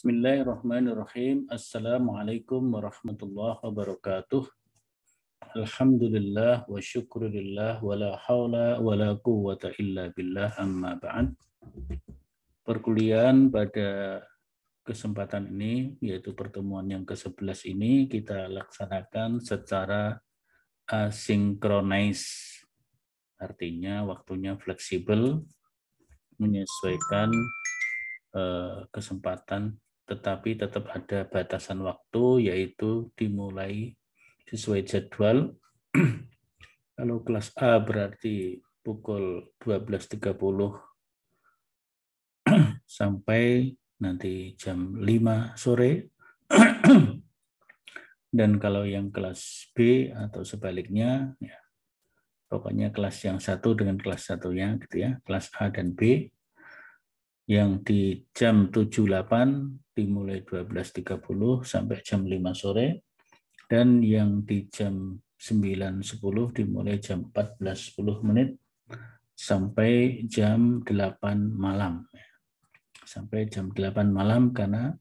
Bismillahirrahmanirrahim. Assalamualaikum warahmatullahi wabarakatuh. Alhamdulillah wa syukurillah wa la hawla wa la quwwata illa billah amma ba'd. Perkuliahan pada kesempatan ini, yaitu pertemuan yang ke-11 ini, kita laksanakan secara asinkronis. Artinya waktunya fleksibel, menyesuaikan kesempatan, tetapi tetap ada batasan waktu, yaitu dimulai sesuai jadwal. Kalau kelas A berarti pukul 12.30 sampai nanti jam 5 sore. Dan kalau yang kelas B atau sebaliknya, ya, pokoknya kelas yang satu dengan kelas satunya, gitu ya, kelas A dan B, yang di jam 7.08 dimulai 12.30 sampai jam 5 sore, dan yang di jam 9.10 dimulai jam 14.10 menit sampai jam 8 malam. Sampai jam 8 malam karena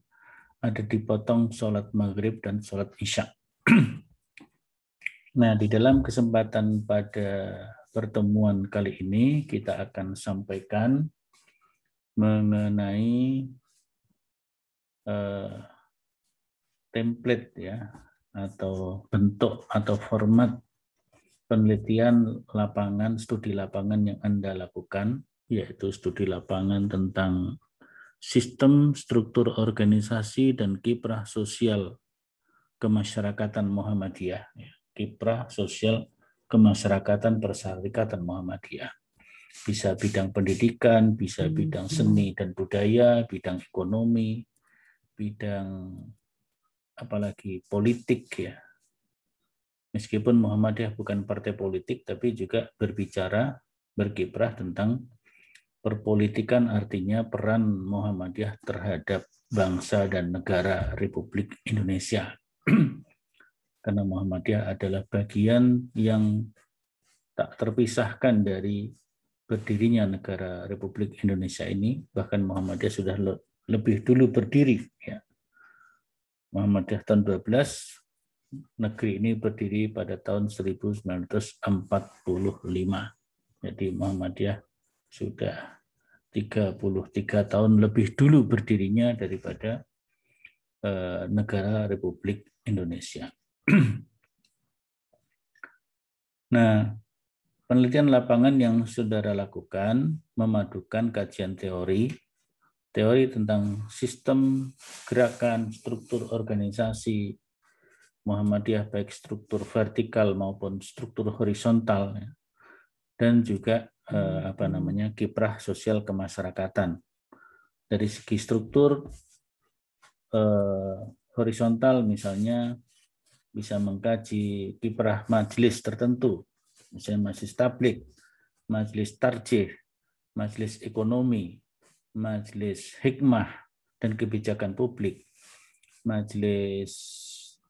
ada dipotong sholat maghrib dan sholat isya. Nah, di dalam kesempatan pada pertemuan kali ini kita akan sampaikan mengenai template ya, atau bentuk atau format penelitian lapangan, studi lapangan yang Anda lakukan, yaitu studi lapangan tentang sistem struktur organisasi dan kiprah sosial kemasyarakatan Muhammadiyah, kiprah sosial kemasyarakatan persyarikatan Muhammadiyah. Bisa bidang pendidikan, bisa bidang seni dan budaya, bidang ekonomi, bidang apalagi politik ya. Meskipun Muhammadiyah bukan partai politik, tapi juga berkiprah tentang perpolitikan, artinya peran Muhammadiyah terhadap bangsa dan negara Republik Indonesia. Karena Muhammadiyah adalah bagian yang tak terpisahkan dari berdirinya negara Republik Indonesia ini. Bahkan Muhammadiyah sudah lebih dulu berdiri. Ya. Muhammadiyah tahun 12, negeri ini berdiri pada tahun 1945. Jadi Muhammadiyah sudah 33 tahun lebih dulu berdirinya daripada negara Republik Indonesia. Nah, penelitian lapangan yang saudara lakukan memadukan kajian teori tentang sistem gerakan, struktur organisasi Muhammadiyah, baik struktur vertikal maupun struktur horizontal, dan juga kiprah sosial kemasyarakatan. Dari segi struktur horizontal, misalnya bisa mengkaji kiprah majelis tertentu, misalnya majelis tabligh, majelis tarjih, majelis ekonomi, majelis hikmah dan kebijakan publik, majelis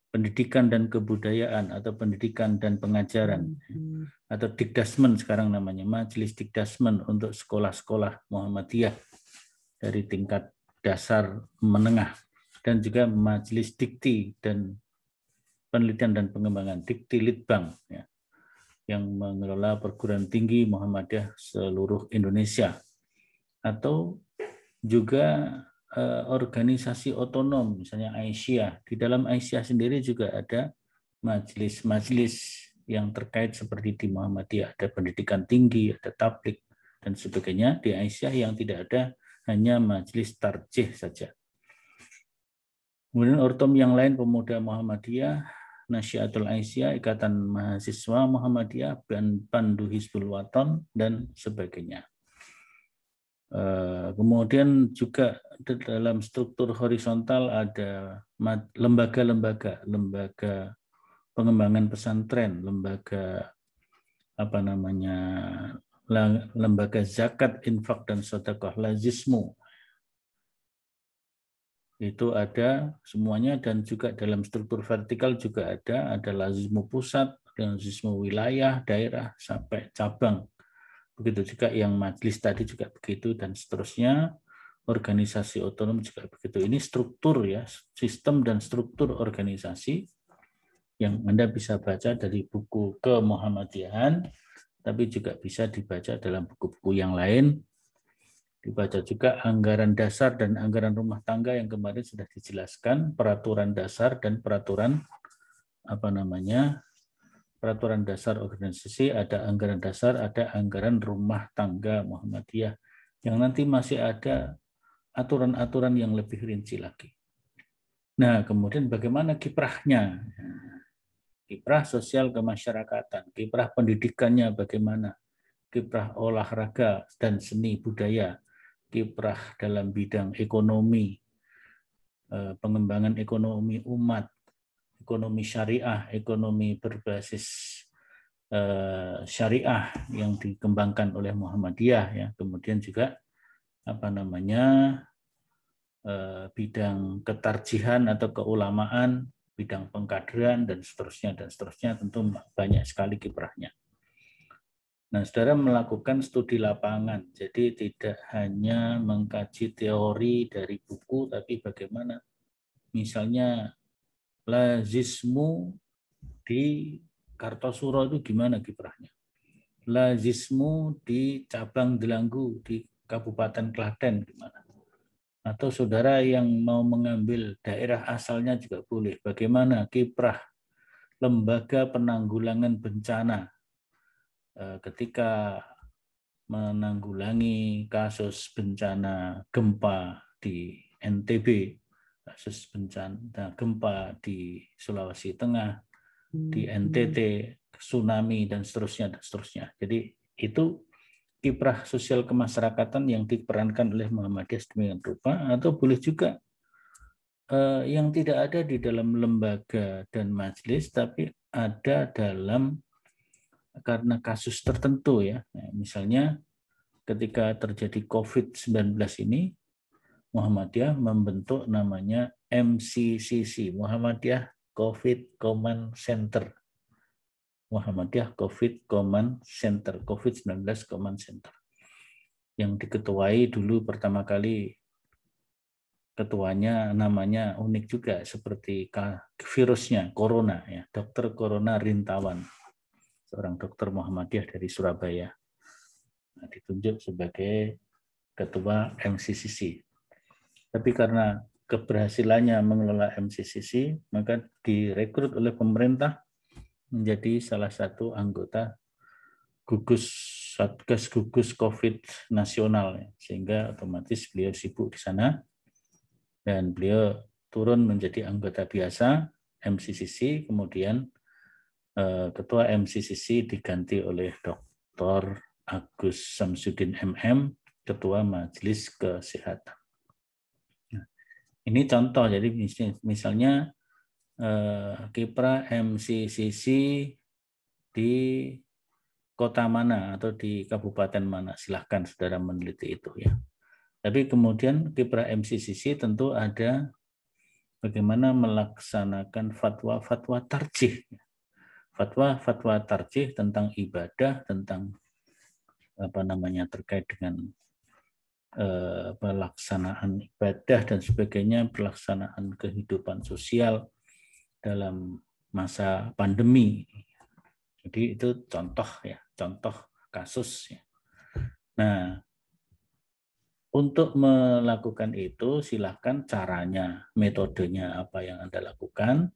pendidikan dan kebudayaan atau pendidikan dan pengajaran, atau Dikdasmen sekarang namanya, majelis Dikdasmen untuk sekolah-sekolah Muhammadiyah dari tingkat dasar menengah, dan juga majelis dikti dan penelitian dan pengembangan, Dikti Litbang, ya, yang mengelola perguruan tinggi Muhammadiyah seluruh Indonesia, atau juga organisasi otonom, misalnya Aisyah. Di dalam Aisyah sendiri juga ada majelis-majelis yang terkait seperti di Muhammadiyah, ada pendidikan tinggi, ada tabligh dan sebagainya. Di Aisyah yang tidak ada hanya majelis tarjih saja. Kemudian ortom yang lain, Pemuda Muhammadiyah, Nasyiatul Aisyah, Ikatan Mahasiswa Muhammadiyah, Pandu Hizbul Waton, dan sebagainya. Kemudian juga dalam struktur horizontal ada lembaga pengembangan pesantren, lembaga zakat, infak dan sedekah, lazismu. Itu ada semuanya, dan juga dalam struktur vertikal juga ada lazismu pusat, lazismu wilayah, daerah sampai cabang. Begitu juga yang majelis tadi juga begitu, dan seterusnya. organisasi otonom juga begitu. Ini struktur ya, sistem dan struktur organisasi yang Anda bisa baca dari buku Kemuhammadiyahan, tapi juga bisa dibaca dalam buku-buku yang lain. Dibaca juga anggaran dasar dan anggaran rumah tangga yang kemarin sudah dijelaskan, peraturan dasar dan peraturan peraturan dasar organisasi, ada anggaran dasar, ada anggaran rumah tangga Muhammadiyah, yang nanti masih ada aturan-aturan yang lebih rinci lagi. Nah, kemudian bagaimana kiprahnya? Kiprah sosial kemasyarakatan, kiprah pendidikannya bagaimana? Kiprah olahraga dan seni budaya, kiprah dalam bidang ekonomi, pengembangan ekonomi umat, ekonomi syariah, ekonomi berbasis syariah yang dikembangkan oleh Muhammadiyah, ya. Kemudian juga bidang ketarjihan atau keulamaan, bidang pengkaderan dan seterusnya tentu banyak sekali kiprahnya. Nah, saudara melakukan studi lapangan, jadi tidak hanya mengkaji teori dari buku, tapi bagaimana misalnya lazismu di Kartosuro itu gimana kiprahnya, lazismu di cabang Delanggu di Kabupaten Klaten gimana. Atau saudara yang mau mengambil daerah asalnya juga boleh. Bagaimana kiprah lembaga penanggulangan bencana ketika menanggulangi kasus bencana gempa di NTB, kasus bencana gempa di Sulawesi Tengah, di NTT, tsunami dan seterusnya dan seterusnya. Jadi itu kiprah sosial kemasyarakatan yang diperankan oleh Muhammadiyah sedemikian rupa, atau boleh juga yang tidak ada di dalam lembaga dan majelis, tapi ada dalam karena kasus tertentu ya. Misalnya ketika terjadi COVID-19 ini, Muhammadiyah membentuk namanya MCCC, Muhammadiyah COVID Command Center. Muhammadiyah COVID Command Center, COVID-19 Command Center, yang diketuai dulu pertama kali ketuanya namanya unik juga seperti virusnya corona ya, Dr. Corona Rintawan, seorang dokter Muhammadiyah dari Surabaya, ditunjuk sebagai ketua MCCC. Tapi karena keberhasilannya mengelola MCCC, maka direkrut oleh pemerintah menjadi salah satu anggota Satgas Gugus COVID nasional, sehingga otomatis beliau sibuk di sana dan beliau turun menjadi anggota biasa MCCC. Kemudian ketua MCCC diganti oleh Dr. Agus Samsudin MM, ketua Majelis Kesehatan. Nah, ini contoh, jadi misalnya kiprah MCCC di kota mana atau di kabupaten mana, silahkan saudara meneliti itu ya. Tapi kemudian kiprah MCCC tentu ada bagaimana melaksanakan fatwa-fatwa tarjih. Fatwa-fatwa tarjih tentang ibadah, tentang terkait dengan pelaksanaan ibadah dan sebagainya, pelaksanaan kehidupan sosial dalam masa pandemi. Jadi itu contoh ya, contoh kasus ya. Nah, untuk melakukan itu silahkan caranya, metodenya apa yang Anda lakukan,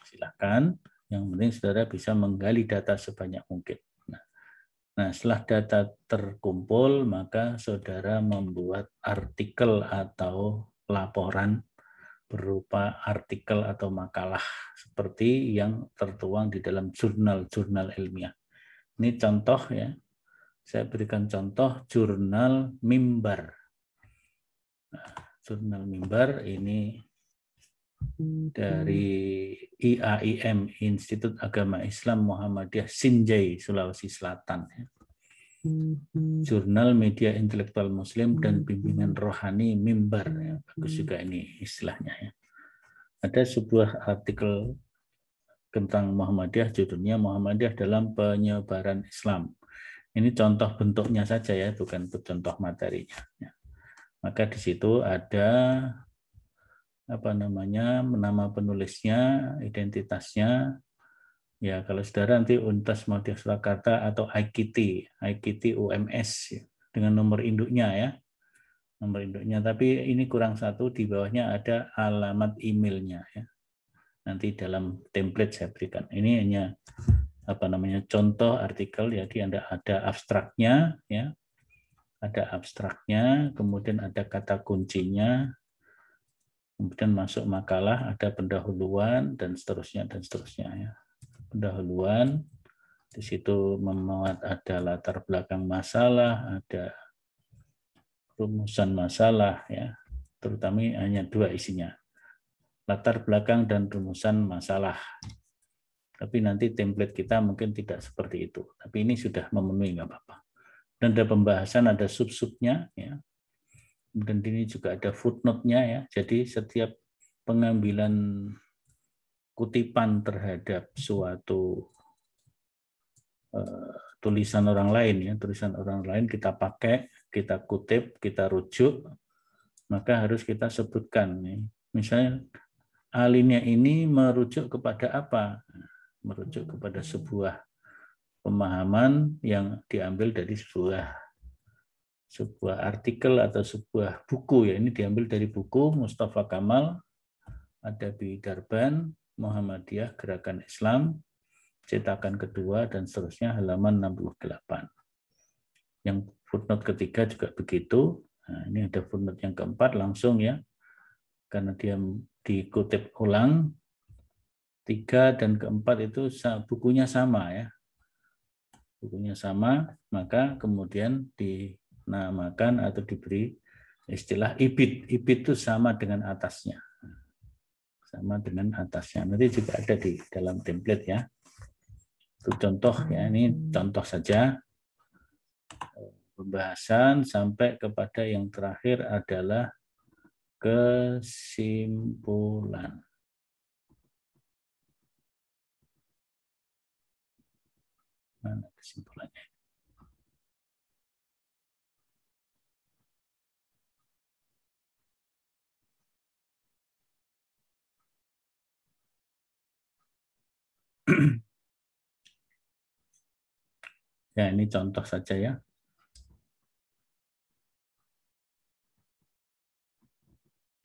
silahkan. Yang penting saudara bisa menggali data sebanyak mungkin. Nah, setelah data terkumpul, maka saudara membuat artikel atau laporan berupa artikel atau makalah seperti yang tertuang di dalam jurnal-jurnal ilmiah. Ini contoh ya, saya berikan contoh jurnal Mimbar. Nah, jurnal Mimbar ini dari IAIM, Institut Agama Islam Muhammadiyah Sinjai, Sulawesi Selatan. Jurnal Media Intelektual Muslim dan Bimbingan Rohani Mimbar, ya, bagus juga ini istilahnya ya. Ada sebuah artikel tentang Muhammadiyah, judulnya Muhammadiyah dalam Penyebaran Islam. Ini contoh bentuknya saja ya, bukan contoh materinya. Ya. Maka di situ ada nama penulisnya, identitasnya. Ya, kalau saudara nanti Universitas Muhammadiyah Surakarta atau IKT UMS ya, dengan nomor induknya ya. Nomor induknya, tapi ini kurang satu, di bawahnya ada alamat emailnya ya. Nanti dalam template saya berikan. Ini hanya contoh artikel, jadi ada abstraknya ya. Ada abstraknya, kemudian ada kata kuncinya, kemudian masuk makalah, ada pendahuluan dan seterusnya ya. Pendahuluan, di situ memuat ada latar belakang masalah, ada rumusan masalah ya, terutama hanya 2 isinya, latar belakang dan rumusan masalah. Tapi nanti template kita mungkin tidak seperti itu, tapi ini sudah memenuhi, nggak apa-apa. Dan ada pembahasan, ada sub-subnya ya. Dan ini juga ada footnote-nya ya. Jadi setiap pengambilan kutipan terhadap suatu tulisan orang lain ya, tulisan orang lain kita pakai, kita kutip, kita rujuk, maka harus kita sebutkan nih. Misalnya alinea ini merujuk kepada apa? Merujuk kepada sebuah pemahaman yang diambil dari sebuah artikel atau sebuah buku ya. Ini diambil dari buku Mustafa Kamal, Adabi Darban, Muhammadiyah Gerakan Islam, cetakan kedua dan seterusnya, halaman 68. Yang footnote ketiga juga begitu. Nah, ini ada footnote yang keempat langsung ya, karena dia dikutip ulang. 3 dan keempat itu bukunya sama ya. Bukunya sama, maka kemudian dinamakan atau diberi istilah ibid. Ibid itu sama dengan atasnya. Sama dengan atasnya. Nanti juga ada di dalam template ya. Itu contoh ya, ini contoh saja. Pembahasan sampai kepada yang terakhir adalah kesimpulan. Mana kesimpulannya? Ya, ini contoh saja ya.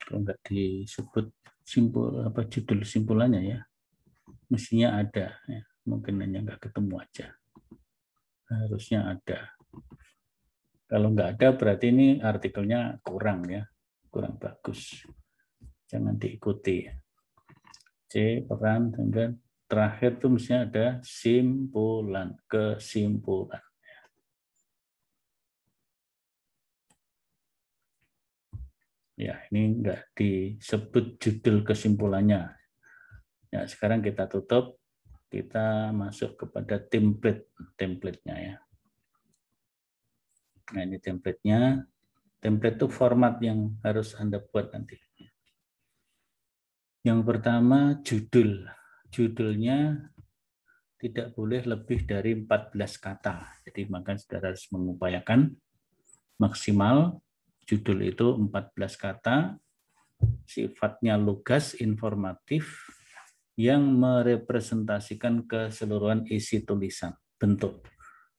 Kalau nggak disebut judul simpulannya ya, mestinya ada ya. Mungkin hanya nggak ketemu aja. Harusnya ada. Kalau nggak ada berarti ini artikelnya kurang ya, kurang bagus. Jangan diikuti. C, peran, dan terakhir tuh mestinya ada simpulan, kesimpulan. Ya, ini enggak disebut judul kesimpulannya. Ya, sekarang kita tutup, kita masuk kepada template-nya ya. Nah, ini template-nya. Template itu format yang harus Anda buat nanti. Yang pertama, judul. Judulnya tidak boleh lebih dari 14 kata. Jadi maka saudara harus mengupayakan maksimal judul itu 14 kata, sifatnya lugas, informatif, yang merepresentasikan keseluruhan isi tulisan. Bentuk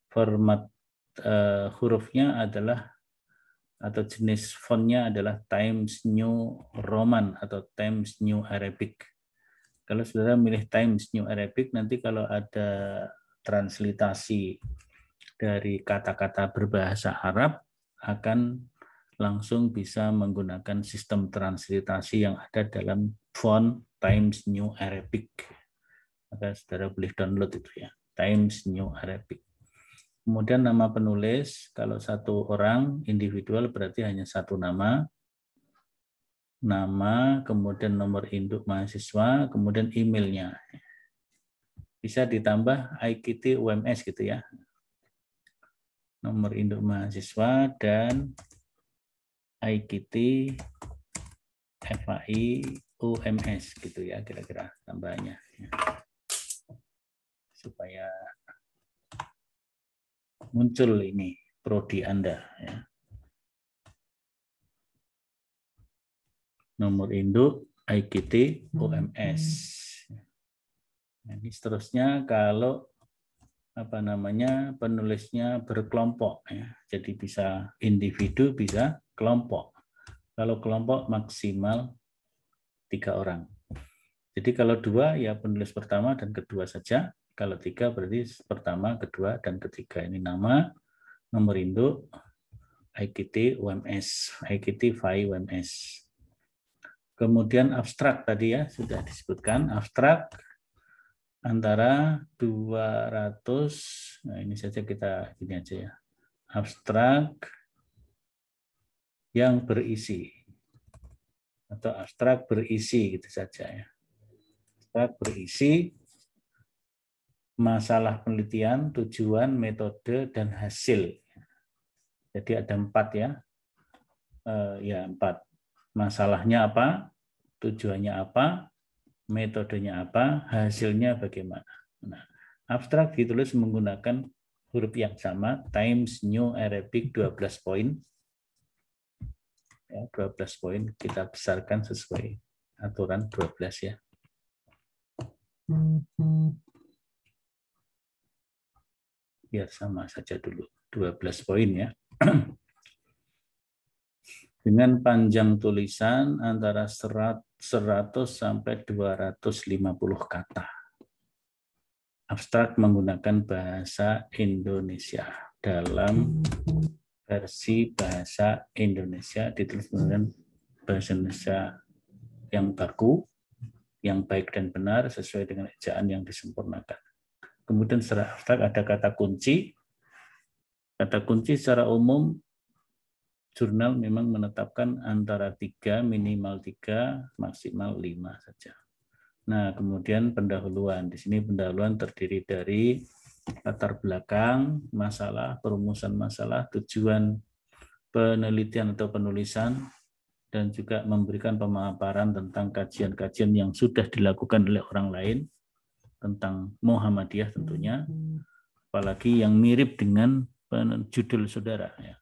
format hurufnya adalah atau jenis fontnya adalah Times New Roman atau Times New Arabic. Kalau saudara milih Times New Arabic, nanti kalau ada translitasi dari kata-kata berbahasa Arab akan langsung bisa menggunakan sistem translitasi yang ada dalam font Times New Arabic. Maka saudara boleh download itu ya, Times New Arabic. Kemudian nama penulis, kalau satu orang individual berarti hanya satu nama, kemudian nomor induk mahasiswa, kemudian emailnya. Bisa ditambah IKT UMS gitu ya. Nomor induk mahasiswa dan IKT FAI UMS gitu ya, kira-kira tambahnya. Supaya muncul ini prodi Anda ya. nomor induk, IGT, UMS. Nah, ini seterusnya kalau penulisnya berkelompok ya. Jadi bisa individu, bisa kelompok. Kalau kelompok maksimal 3 orang. Jadi kalau 2 ya penulis pertama dan kedua saja. Kalau 3 berarti pertama, kedua, dan ketiga. Ini nama, nomor induk, IGT, UMS, IGT, FAI, UMS. Kemudian abstrak tadi ya sudah disebutkan. Abstrak antara 200, nah ini saja kita gini aja ya. Abstrak yang berisi atau abstrak berisi gitu saja ya. Abstrak berisi masalah penelitian, tujuan, metode, dan hasil. Jadi ada 4 ya. Ya 4. Masalahnya apa, tujuannya apa, metodenya apa, hasilnya bagaimana. Nah, abstrak ditulis menggunakan huruf yang sama, Times New Arabic 12 poin. Ya, 12 poin kita besarkan sesuai aturan 12 ya. Biar sama saja dulu, 12 poin ya. Dengan panjang tulisan antara 100 sampai 250 kata. Abstrak menggunakan bahasa Indonesia. Dalam versi bahasa Indonesia ditulis menggunakan bahasa Indonesia yang baku, yang baik dan benar sesuai dengan ejaan yang disempurnakan. Kemudian secara abstrak ada kata kunci. Kata kunci secara umum jurnal memang menetapkan antara 3, minimal 3, maksimal 5 saja. Nah, kemudian pendahuluan. Di sini pendahuluan terdiri dari latar belakang, masalah, perumusan masalah, tujuan penelitian atau penulisan, dan juga memberikan pemaparan tentang kajian-kajian yang sudah dilakukan oleh orang lain tentang Muhammadiyah tentunya, apalagi yang mirip dengan judul saudara. Ya.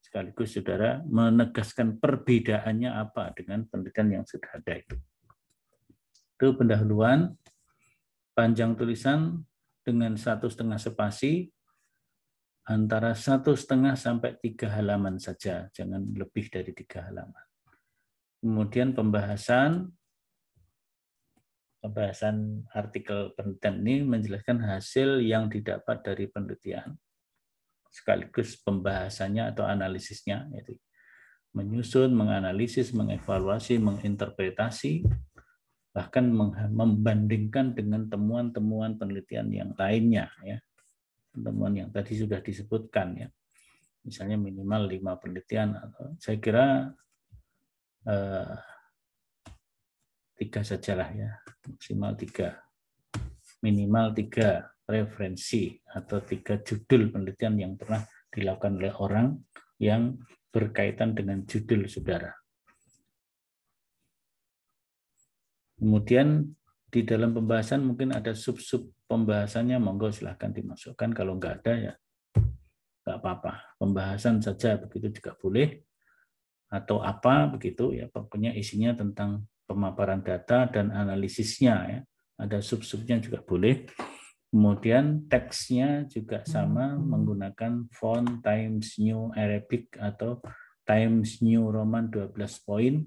Sekaligus saudara menegaskan perbedaannya apa dengan penelitian yang sudah ada itu. Itu pendahuluan, panjang tulisan dengan 1,5 spasi, antara 1,5 sampai 3 halaman saja, jangan lebih dari 3 halaman. Kemudian pembahasan artikel penelitian ini menjelaskan hasil yang didapat dari penelitian, sekaligus pembahasannya atau analisisnya, yaitu menyusun, menganalisis, mengevaluasi, menginterpretasi, bahkan membandingkan dengan temuan-temuan penelitian yang lainnya, ya. Temuan yang tadi sudah disebutkan, ya. Misalnya minimal 5 penelitian, atau saya kira 3 sajalah ya, maksimal 3, minimal 3 referensi atau 3 judul penelitian yang pernah dilakukan oleh orang yang berkaitan dengan judul saudara. Kemudian di dalam pembahasan mungkin ada sub-sub pembahasannya, monggo silahkan dimasukkan, kalau nggak ada ya nggak apa-apa. Pembahasan saja begitu juga boleh, atau apa begitu ya, pokoknya isinya tentang pemaparan data dan analisisnya ya. Ada sub-subnya juga boleh. Kemudian teksnya juga sama menggunakan font Times New Arabic atau Times New Roman 12 poin.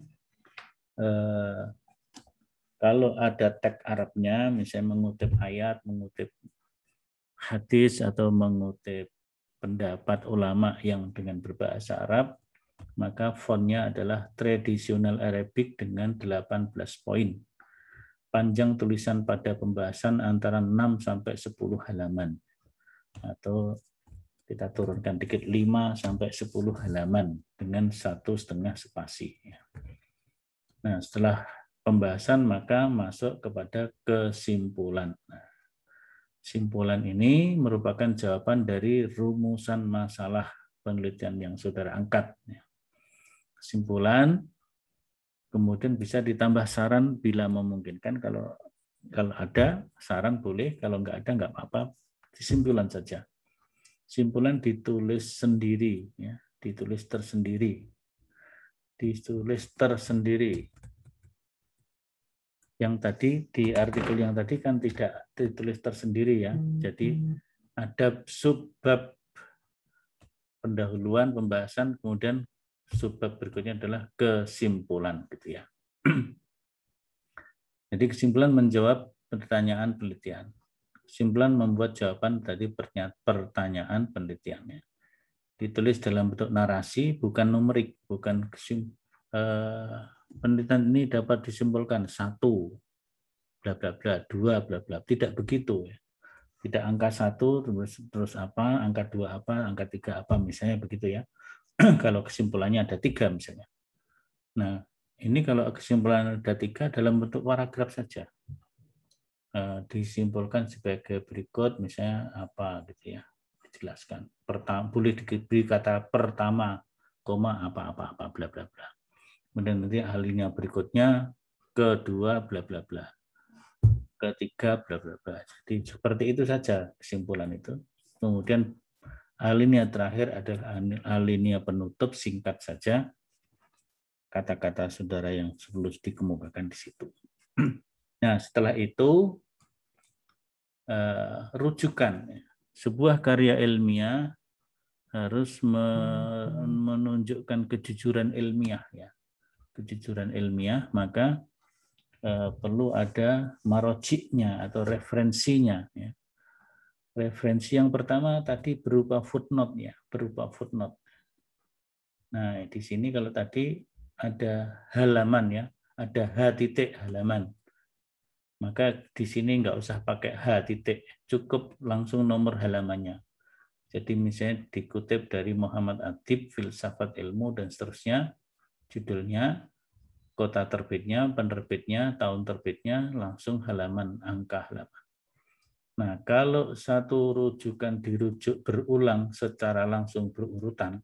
Kalau ada teks Arabnya, misalnya mengutip ayat, mengutip hadis, atau mengutip pendapat ulama yang dengan berbahasa Arab, maka fontnya adalah tradisional Arabic dengan 18 poin. Panjang tulisan pada pembahasan antara 6 sampai 10 halaman. Atau kita turunkan dikit 5 sampai 10 halaman dengan 1,5 spasi. Nah, setelah pembahasan maka masuk kepada kesimpulan. Nah, kesimpulan ini merupakan jawaban dari rumusan masalah penelitian yang saudara angkat. Kesimpulan, kemudian bisa ditambah saran bila memungkinkan. Kalau ada saran boleh, kalau nggak ada nggak apa-apa, kesimpulan saja. Kesimpulan ditulis sendiri, ya, ditulis tersendiri. ditulis tersendiri. Yang tadi di artikel yang tadi kan tidak ditulis tersendiri ya. Jadi ada subbab pendahuluan, pembahasan, kemudian subbab berikutnya adalah kesimpulan gitu ya. Jadi kesimpulan menjawab pertanyaan penelitian. Kesimpulan membuat jawaban dari pertanyaan penelitiannya. Ditulis dalam bentuk narasi, bukan numerik, bukan penelitian ini dapat disimpulkan 1 bla bla bla, 2 bla bla, tidak begitu ya. Tidak angka 1 terus apa, angka 2 apa, angka 3 apa misalnya begitu ya. Kalau kesimpulannya ada 3 misalnya. Nah, ini kalau kesimpulan ada 3 dalam bentuk paragraf saja. Disimpulkan sebagai berikut misalnya apa gitu ya. Dijelaskan. Boleh diberi kata pertama, koma apa bla bla bla. Kemudian nanti alinea berikutnya kedua bla bla bla. Ketiga bla bla bla. Jadi seperti itu saja kesimpulan itu. Kemudian alinea terakhir adalah alinea penutup, singkat saja kata-kata saudara yang perlu dikemukakan di situ. Nah, setelah itu rujukan. Sebuah karya ilmiah harus menunjukkan kejujuran ilmiah ya. Kejujuran ilmiah, maka perlu ada marojiknya atau referensinya ya. Referensi yang pertama tadi berupa footnote ya, berupa footnote. Nah, di sini kalau tadi ada halaman ya, ada H titik halaman. Maka di sini nggak usah pakai H titik, cukup langsung nomor halamannya. Jadi misalnya dikutip dari Muhammad Adib, Filsafat Ilmu dan seterusnya, judulnya, kota terbitnya, penerbitnya, tahun terbitnya, langsung halaman, angka halaman. Nah, kalau satu rujukan dirujuk berulang secara langsung berurutan,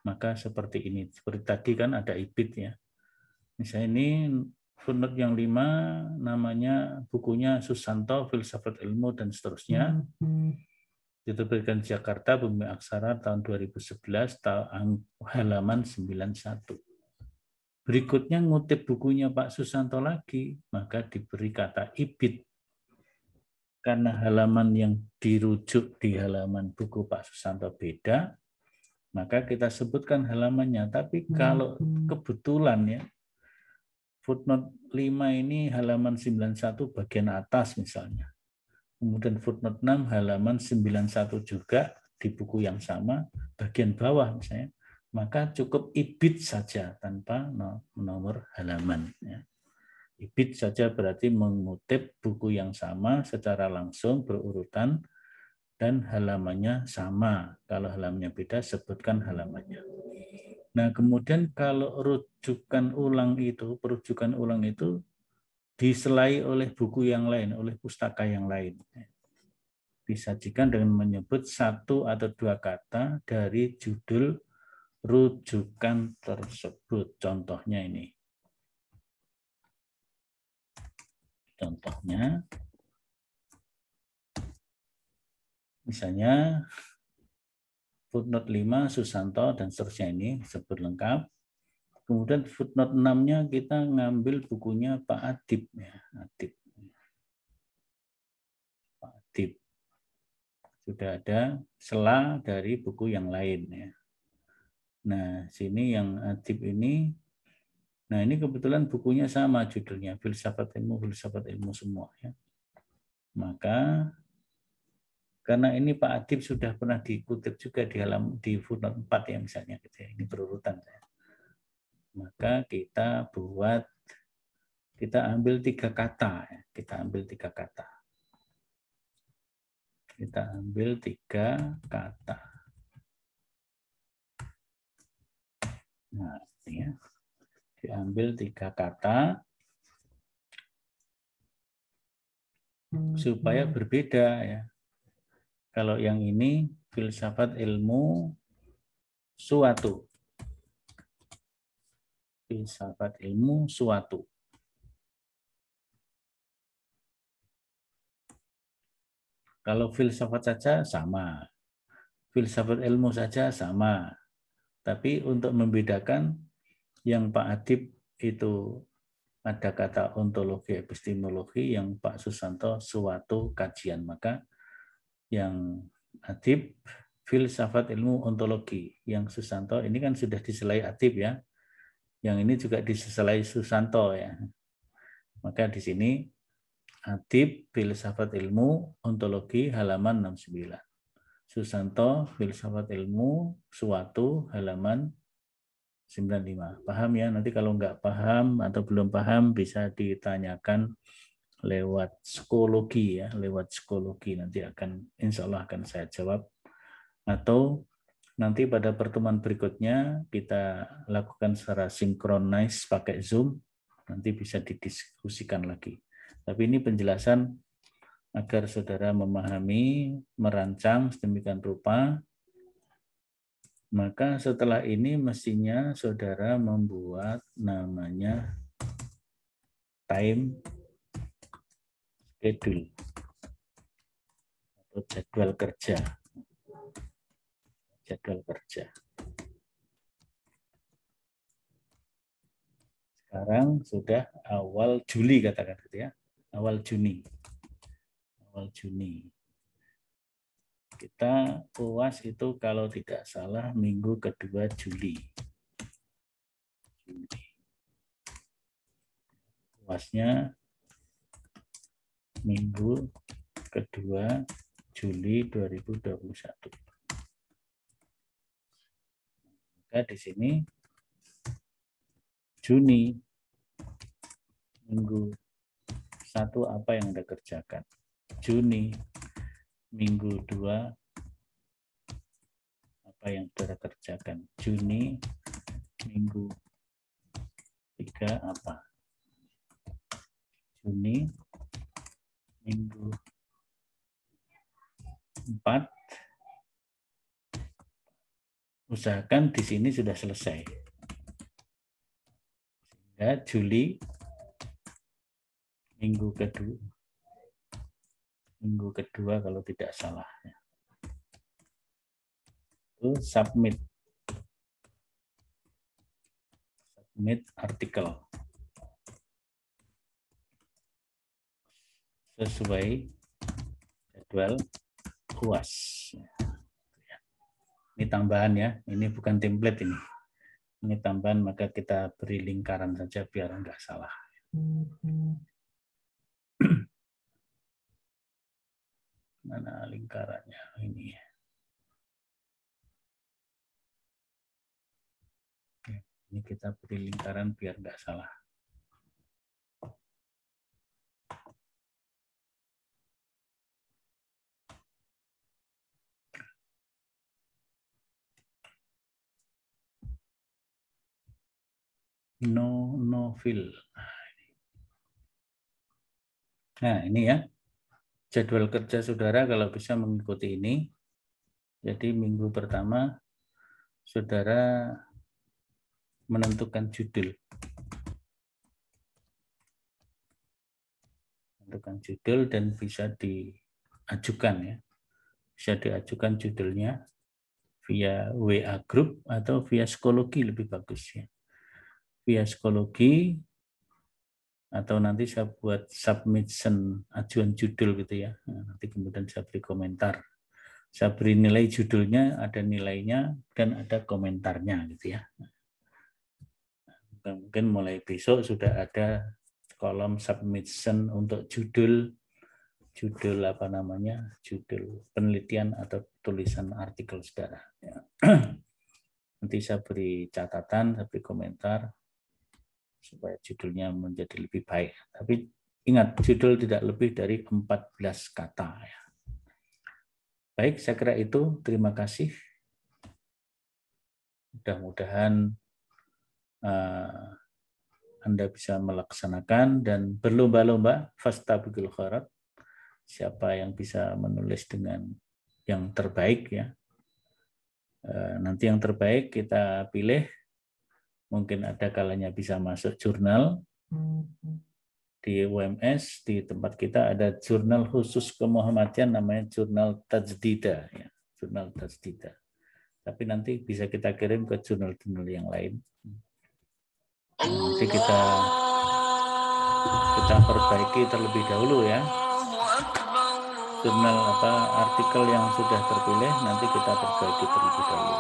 maka seperti ini. Seperti tadi kan ada IBIT ya. Misalnya ini footnote yang 5, namanya bukunya Susanto, Filsafat Ilmu dan seterusnya. Diterbitkan Jakarta, Bumi Aksara tahun 2011, halaman 91. Berikutnya ngutip bukunya Pak Susanto lagi, maka diberi kata IBIT. Karena halaman yang dirujuk di halaman buku Pak Susanto beda, maka kita sebutkan halamannya. Tapi kalau kebetulan ya, footnote 5 ini halaman 91 bagian atas misalnya. Kemudian footnote 6 halaman 91 juga di buku yang sama, bagian bawah misalnya. Maka cukup IBIT saja tanpa nomor halaman. Ya. IBIT saja berarti mengutip buku yang sama secara langsung berurutan dan halamannya sama. Kalau halamannya beda, sebutkan halamannya. Nah, kemudian kalau perujukan ulang itu diselai oleh buku yang lain, oleh pustaka yang lain. Disajikan dengan menyebut 1 atau 2 kata dari judul rujukan tersebut. Contohnya ini. Contohnya, misalnya footnote 5 Susanto dan seterusnya ini sebut lengkap. Kemudian footnote 6-nya kita ngambil bukunya Pak Adib ya, Adib. Pak Adib. Sudah ada sela dari buku yang lain ya. Nah, sini yang Adib ini, nah ini kebetulan bukunya sama judulnya, Filsafat Ilmu semua ya. Maka karena ini Pak Adib sudah pernah dikutip juga di footnote 4 ya misalnya gitu ya. Ini berurutan ya. Maka kita ambil 3 kata ya. Kita ambil 3 kata. Nah, ini ya. Diambil 3 kata supaya berbeda ya. Kalau yang ini filsafat ilmu suatu. Filsafat ilmu suatu. Kalau filsafat saja sama. Filsafat ilmu saja sama. Tapi untuk membedakan Yang Pak Adib itu ada kata ontologi epistemologi, yang Pak Susanto suatu kajian. Maka yang Adib filsafat ilmu ontologi, yang Susanto ini kan sudah diselai Adib ya. Yang ini juga diselai Susanto ya. Maka di sini Adib filsafat ilmu ontologi halaman 69. Susanto filsafat ilmu suatu halaman 95. Paham ya? Nanti kalau nggak paham atau belum paham bisa ditanyakan lewat psikologi ya, lewat psikologi nanti akan insya Allah akan saya jawab. Atau nanti pada pertemuan berikutnya kita lakukan secara sinkronis pakai Zoom, nanti bisa didiskusikan lagi. Tapi ini penjelasan agar saudara memahami, merancang sedemikian rupa. Maka setelah ini mestinya saudara membuat namanya time schedule atau jadwal kerja. Jadwal kerja. Sekarang sudah awal Juli katakan gitu ya. Awal Juni. Awal Juni. Kita UAS itu kalau tidak salah minggu kedua Juli. UASnya minggu kedua Juli 2021. Maka di sini Juni minggu 1 apa yang Anda kerjakan? Juni minggu 2 apa yang Saudara kerjakan? Juni minggu 3 apa? Juni minggu 4 usahakan di sini sudah selesai. Sehingga Juli minggu kedua kalau tidak salah. Itu submit artikel sesuai jadwal UAS. Ini tambahan ya, ini bukan template ini. Ini tambahan, maka kita beri lingkaran saja biar enggak salah. Mana lingkarannya? Ini. Ini kita beri lingkaran biar enggak salah. Novil. Nah, ini ya. Jadwal kerja saudara kalau bisa mengikuti ini. Jadi minggu pertama saudara menentukan judul. Menentukan judul dan bisa diajukan ya. Bisa diajukan judulnya via WA group atau via psikologi lebih bagus ya. Via psikologi atau nanti saya buat submission ajuan judul gitu ya. Nah, nanti kemudian saya beri komentar. Saya beri nilai judulnya, ada nilainya dan ada komentarnya gitu ya. Mungkin mulai besok sudah ada kolom submission untuk judul apa namanya, judul penelitian atau tulisan artikel saudara. Ya. Nanti saya beri catatan, saya beri komentar supaya judulnya menjadi lebih baik. Tapi ingat, judul tidak lebih dari 14 kata. Ya. Baik, saya kira itu. Terima kasih. Mudah-mudahan Anda bisa melaksanakan dan berlomba-lomba fastabiqul khairat. Siapa yang bisa menulis dengan yang terbaik ya. Nanti yang terbaik kita pilih. Mungkin ada kalanya bisa masuk jurnal di UMS, di tempat kita ada jurnal khusus kemuhammadian namanya jurnal Tajdida ya, jurnal Tajdida. Tapi nanti bisa kita kirim ke jurnal-jurnal yang lain. Nanti kita perbaiki terlebih dahulu ya. Jurnal artikel yang sudah terpilih nanti kita perbaiki terlebih dahulu.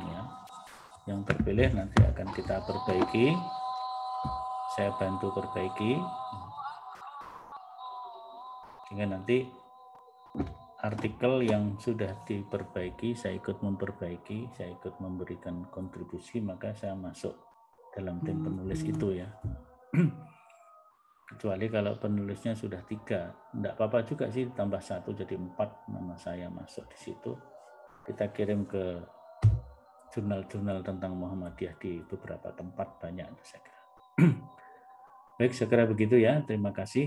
Ya. Yang terpilih nanti akan kita perbaiki. Saya bantu perbaiki. Sehingga nanti artikel yang sudah diperbaiki, saya ikut memperbaiki, saya ikut memberikan kontribusi, maka saya masuk dalam tim penulis itu ya. Kecuali kalau penulisnya sudah 3, enggak apa-apa juga sih, tambah 1 jadi 4, nama saya masuk di situ. Kita kirim ke jurnal-jurnal tentang Muhammadiyah di beberapa tempat, banyak saya kira. Baik, saya kira begitu ya, terima kasih.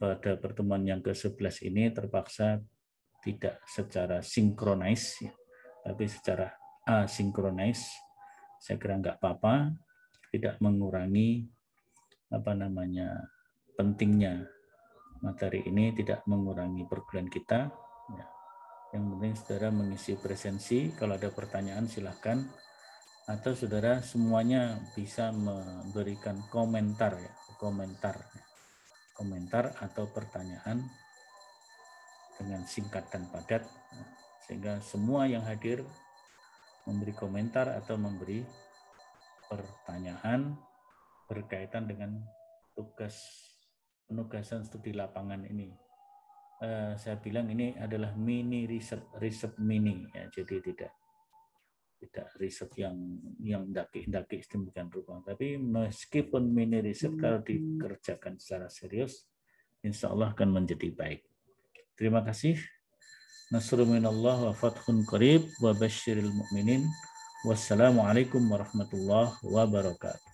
Pada pertemuan yang ke-11 ini terpaksa tidak secara sinkronis, ya, tapi secara asinkronis. Saya kira nggak apa-apa, tidak mengurangi pentingnya materi ini, tidak mengurangi perguruan kita. Ya. Yang penting saudara mengisi presensi, kalau ada pertanyaan silahkan, atau saudara semuanya bisa memberikan komentar ya, komentar atau pertanyaan dengan singkat dan padat, sehingga semua yang hadir memberi komentar atau memberi pertanyaan berkaitan dengan penugasan studi lapangan ini. Saya bilang ini adalah mini riset mini ya, jadi tidak riset yang daki sedemikian rupa. Tapi meskipun mini riset, kalau dikerjakan secara serius, insya Allah akan menjadi baik. Terima kasih. Nasrun minallah wa fathun qarib wa basyiril mu'minin. Wassalamualaikum warahmatullahi wabarakatuh.